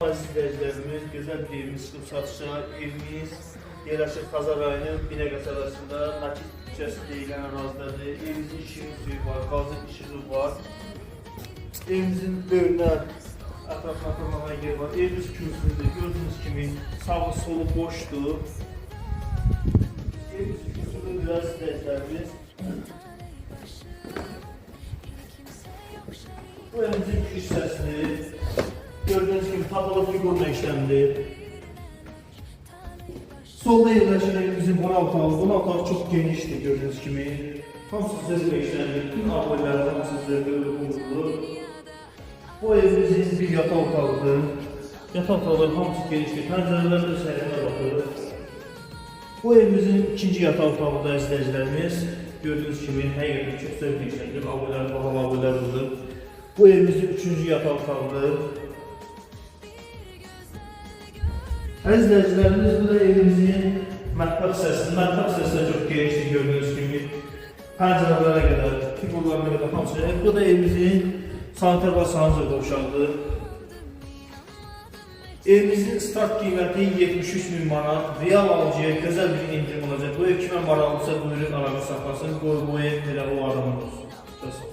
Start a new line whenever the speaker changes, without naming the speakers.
Aziz izləyicilərimiz, gözəl bir evimiz çıxıb satışa. Evimiz yerləşir Xazar rayonu Binə qəsəbəsində, Nakit küçəsi deyilən ərazidadır. Evimizin işığı suyu var, qazı işığı var. Evimizin böyrünə ətrafına fırlamağa yer var. Evimiz kürsüdür, gördüğünüz kimi sağı solu boşdur. Evimiz kürsüdür, biraz izləyicilərimiz. Bu evimizin giriş hissəsidir. Gördüğünüz gibi tapalı figurla işlemli. Solda yerleşen evimizin qonaq otağı. Qonaq otağı çok geniştir gördüğünüz gibi. Hamısı zırhla işlemli. Bütün abilərdə hamısı zırhla uyğundur. Bu evimizin bir yataq otağıdır. Yataq otaqları hamısı genişdir. Pəncərələr də səhiyyə baxır. Bu evimizin ikinci yataq otağıdır izləyicilərimiz. Gördüğünüz kimi həqiqətən çox zırhla işlemli. Abilər, bahalı abilər budur. Bu evimizin üçüncü yataq otağıdır. Əziz izləyicilərimiz, bu da evimizin mətbəx hissəsidir. Mətbəx hissəsi də çox genişdir gördüyünüz kimi. Pəncərələrə qədər, figurlarına qədər hamısı. Bu da evimizin sanitar və sanitariya qovşağıdır. Evimizin start qiyməti 73.000 manat. Real alıcıya gözəl bir indirim olacaq. Bu ev kimə maraqlısa buyurun əlaqə saxlasın. Bu ev elə o adamın olsun.